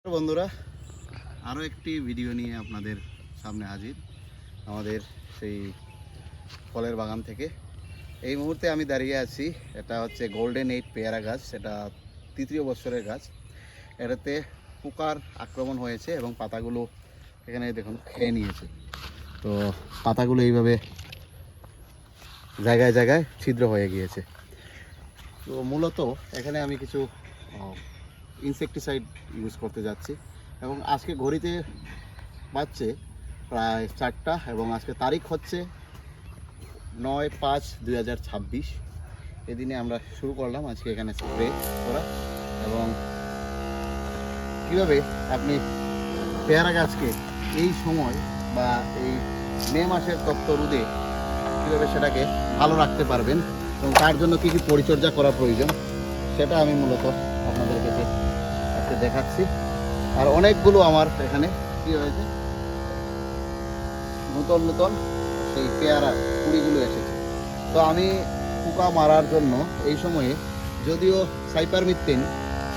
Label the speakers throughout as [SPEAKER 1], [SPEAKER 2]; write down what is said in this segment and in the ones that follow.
[SPEAKER 1] বন্ধুরা, আরও একটি ভিডিও নিয়ে আপনাদের সামনে হাজির আমাদের সেই ফলের বাগান থেকে। এই মুহূর্তে আমি দাঁড়িয়ে আছি, এটা হচ্ছে গোল্ডেন 8 পেয়ারা গাছ। এটা তৃতীয় বছরের গাছ। এটাতে পোকার আক্রমণ হয়েছে এবং পাতাগুলো এখানে দেখুন খেয়ে নিয়েছে। তো পাতাগুলো এইভাবে জায়গায় জায়গায় ছিদ্র হয়ে গিয়েছে। তো মূলত এখানে আমি কিছু ইনসেকটিসাইড ইউজ করতে যাচ্ছি এবং আজকে ঘড়িতে বাজছে প্রায় 4টা এবং আজকে তারিখ হচ্ছে 9/5/2026। এদিনে আমরা শুরু করলাম আজকে এখানে স্প্রে করা। এবং কীভাবে আপনি পেয়ারা গাছকে এই সময় বা এই মে মাসের তপ্ত রোদে কীভাবে সেটাকে ভালো রাখতে পারবেন এবং তার জন্য কী কী পরিচর্যা করা প্রয়োজন সেটা আমি মূলত আপনাদের কাছে আজকে দেখাচ্ছি। আর অনেকগুলো আমার এখানে কী হয়েছে, নতুন নতুন সেই পেয়ারার কুড়িগুলো এসেছে। তো আমি পোকা মারার জন্য এই সময়ে যদিও সাইপারমেথ্রিন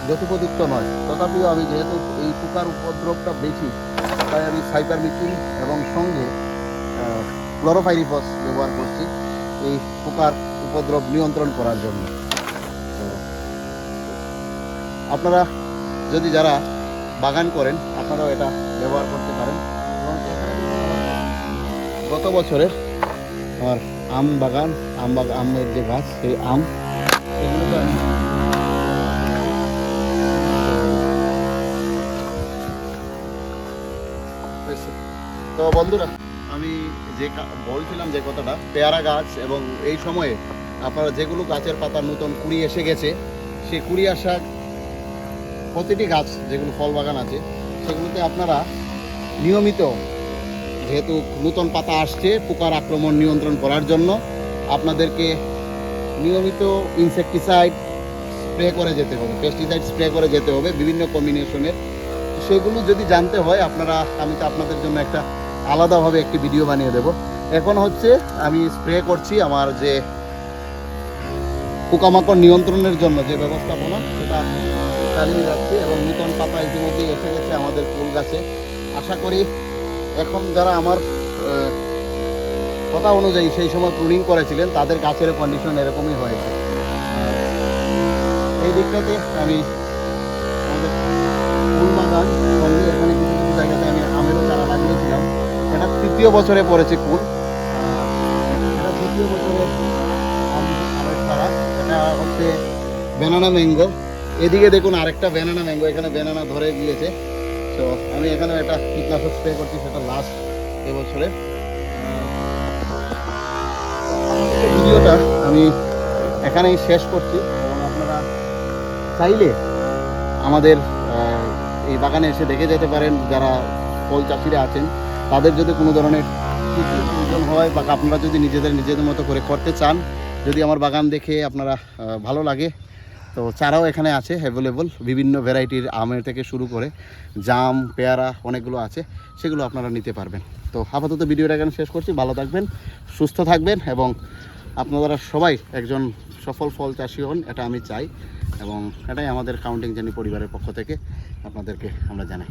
[SPEAKER 1] যথোপযুক্ত নয়, তথাপিও আমি যেহেতু এই পোকার উপদ্রবটা বেশি তাই আমি সাইপারমেথ্রিন এবং সঙ্গে ক্লোরোপাইরিফস ব্যবহার করছি এই পোকার উপদ্রব নিয়ন্ত্রণ করার জন্য। তো আপনারা যদি যারা বাগান করেন আপনারাও এটা ব্যবহার করতে পারেন। এবং গত বছরের আমার আম বাগান, আমের যে গাছ সেই আম এগুলোকে আমি তো বন্ধুরা, আমি যে বলছিলাম যে কথাটা, পেয়ারা গাছ এবং এই সময়ে আপনারা যেগুলো গাছের পাতা নতুন কুড়ি এসে গেছে সেই কুড়ি আসা প্রতিটি গাছ যেগুলো ফল বাগান আছে সেগুলোতে আপনারা নিয়মিত, যেহেতু নতুন পাতা আসছে, পোকার আক্রমণ নিয়ন্ত্রণ করার জন্য আপনাদেরকে নিয়মিত ইনসেকটিসাইড স্প্রে করে যেতে হবে, পেস্টিসাইড স্প্রে করে যেতে হবে বিভিন্ন কম্বিনেশনের। সেগুলো যদি জানতে হয় আপনারা, আমি তো আপনাদের জন্য একটা আলাদাভাবে একটি ভিডিও বানিয়ে দেব। এখন হচ্ছে আমি স্প্রে করছি আমার যে পোকামাকড় নিয়ন্ত্রণের জন্য যে ব্যবস্থাপনা সেটা চালিয়ে যাচ্ছে এবং নতুন পাতা ইতিমধ্যেই এসে গেছে আমাদের ফুল গাছে। আশা করি এখন যারা আমার কথা অনুযায়ী সেই সময় প্রুনিং করেছিলেন তাদের গাছের কন্ডিশন এরকমই হয়েছে। এই দিকটাতে আমি আমাদের ফুল বাগান সঙ্গে এখানে কিছু কিছু জায়গাতে আমি আমেরও চারা লাগিয়েছিলাম। এটা তৃতীয় বছরে পড়েছে ফুল, এটা দ্বিতীয় বছরের আমের চারা। এটা হচ্ছে ব্যানানা ম্যাঙ্গো। এদিকে দেখুন আরেকটা ব্যানানা ম্যাঙ্গো, এখানে ব্যানানা ধরে গিয়েছে। তো আমি এখানে একটা কীটনাশক স্প্রে করছি, সেটা লাস্ট এবছরে। ভিডিওটা আমি এখানেই শেষ করছি এবং আপনারা চাইলে আমাদের এই বাগানে এসে দেখে যেতে পারেন। যারা ফল চাষিরা আছেন তাদের যদি কোনো ধরনের প্রয়োজন হয় বা আপনারা যদি নিজেদের মতো করে করতে চান, যদি আমার বাগান দেখে আপনারা ভালো লাগে, তো চারাও এখানে আছে অ্যাভেলেবল। বিভিন্ন ভ্যারাইটির আমের থেকে শুরু করে জাম, পেয়ারা অনেকগুলো আছে, সেগুলো আপনারা নিতে পারবেন। তো আপাতত ভিডিওটা এখানে শেষ করছি। ভালো থাকবেন, সুস্থ থাকবেন এবং আপনারা সবাই একজন সফল ফল চাষি হন, এটা আমি চাই এবং এটাই আমাদের কাউন্টিং জার্নি পরিবারের পক্ষ থেকে আপনাদেরকে আমরা জানাই।